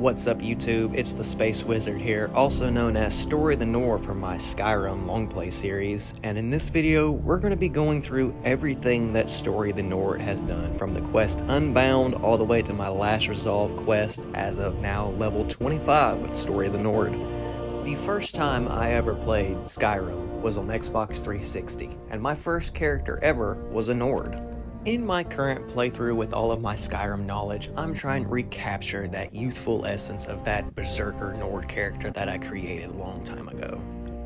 What's up YouTube, it's TheSpaceWizard here, also known as Storri the Nord from my Skyrim longplay series, and in this video we're going to be going through everything that Storri the Nord has done, from the quest Unbound all the way to my last resolved quest as of now level 25 with Storri the Nord. The first time I ever played Skyrim was on Xbox 360, and my first character ever was a Nord. In my current playthrough with all of my Skyrim knowledge, I'm trying to recapture that youthful essence of that Berserker Nord character that I created a long time ago.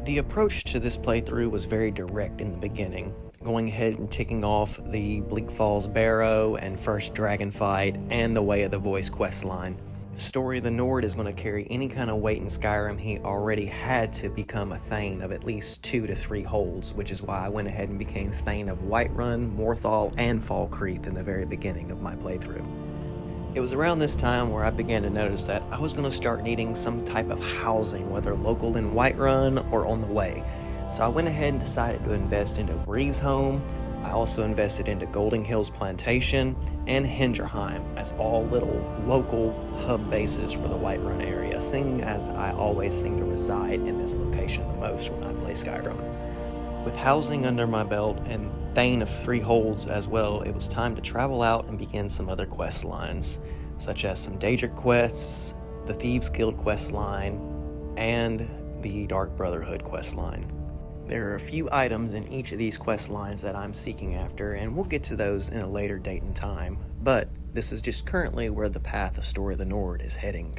The approach to this playthrough was very direct in the beginning, going ahead and ticking off the Bleak Falls Barrow and First Dragon Fight and the Way of the Voice questline. If Storri the Nord is going to carry any kind of weight in Skyrim, he already had to become a Thane of at least 2 to 3 holds, which is why I went ahead and became Thane of Whiterun, Morthal, and Falkreath in the very beginning of my playthrough. It was around this time where I began to notice that I was going to start needing some type of housing, whether local in Whiterun or on the way. So I went ahead and decided to invest into Breeze Home. I also invested into Golden Hills Plantation and Hingerheim as all little local hub bases for the Whiterun area, seeing as I always seem to reside in this location the most when I play Skyrim. With housing under my belt and Thane of 3 holds as well, it was time to travel out and begin some other quest lines, such as some Daedric quests, the Thieves Guild quest line, and the Dark Brotherhood quest line. There are a few items in each of these quest lines that I'm seeking after, and we'll get to those in a later date and time, but this is just currently where the path of Storri the Nord is heading.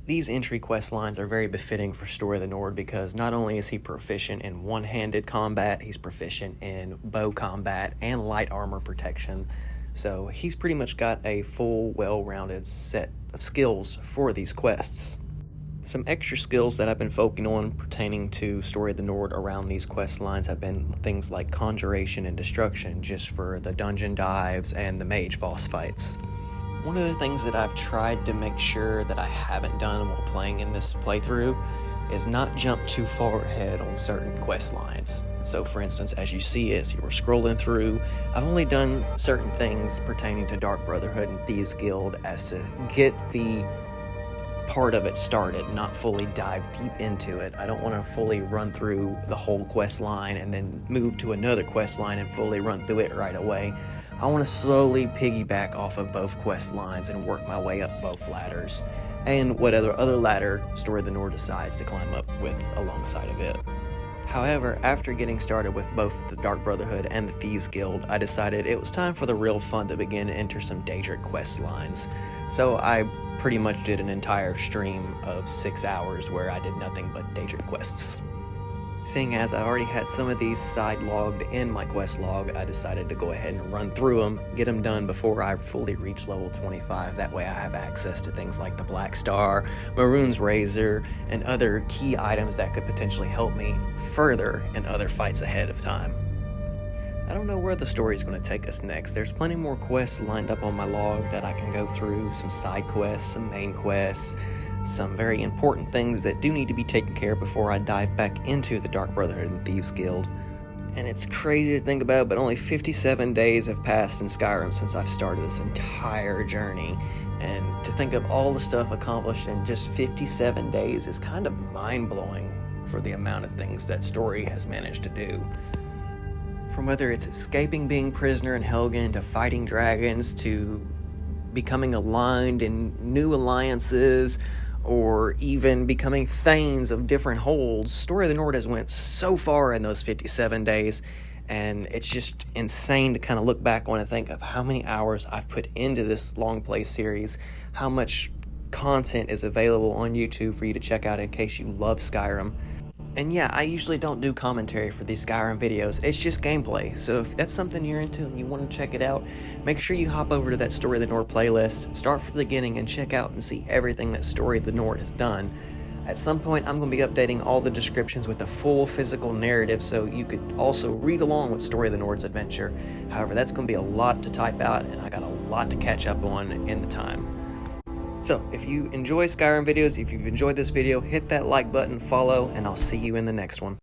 These entry quest lines are very befitting for Storri the Nord because not only is he proficient in one-handed combat, he's proficient in bow combat and light armor protection, so he's pretty much got a full, well-rounded set of skills for these quests. Some extra skills that I've been focusing on pertaining to Storri the Nord around these quest lines have been things like Conjuration and Destruction, just for the dungeon dives and the mage boss fights. One of the things that I've tried to make sure that I haven't done while playing in this playthrough is not jump too far ahead on certain quest lines. So for instance, as you see as you were scrolling through, I've only done certain things pertaining to Dark Brotherhood and Thieves Guild as to get the part of it started, not fully dive deep into it. I don't want to fully run through the whole quest line and then move to another quest line and fully run through it right away. I want to slowly piggyback off of both quest lines and work my way up both ladders, and whatever other ladder Storri the Nord decides to climb up with alongside of it. However, after getting started with both the Dark Brotherhood and the Thieves Guild, I decided it was time for the real fun to begin to enter some Daedric quest lines. So I pretty much did an entire stream of 6 hours where I did nothing but Daedric quests. Seeing as I already had some of these side logged in my quest log, I decided to go ahead and run through them, get them done before I fully reach level 25. That way I have access to things like the Black Star, Maroon's Razor, and other key items that could potentially help me further in other fights ahead of time. I don't know where the story is going to take us next. There's plenty more quests lined up on my log that I can go through, some side quests, some main quests, some very important things that do need to be taken care of before I dive back into the Dark Brotherhood and Thieves Guild. And it's crazy to think about, but only 57 days have passed in Skyrim since I've started this entire journey. And to think of all the stuff accomplished in just 57 days is kind of mind-blowing for the amount of things that Storri has managed to do. From whether it's escaping being prisoner in Helgen, to fighting dragons, to becoming aligned in new alliances, or even becoming Thanes of different holds, Storri the Nord has went so far in those 57 days, and it's just insane to kind of look back on and think of how many hours I've put into this long play series, how much content is available on YouTube for you to check out in case you love Skyrim. And yeah, I usually don't do commentary for these Skyrim videos, it's just gameplay, so if that's something you're into and you want to check it out, make sure you hop over to that Storri the Nord playlist, start from the beginning and check out and see everything that Storri the Nord has done. At some point, I'm going to be updating all the descriptions with the full physical narrative so you could also read along with Storri the Nord's adventure. However, that's going to be a lot to type out, and I got a lot to catch up on in the time. So, if you enjoy Skyrim videos, if you've enjoyed this video, hit that like button, follow, and I'll see you in the next one.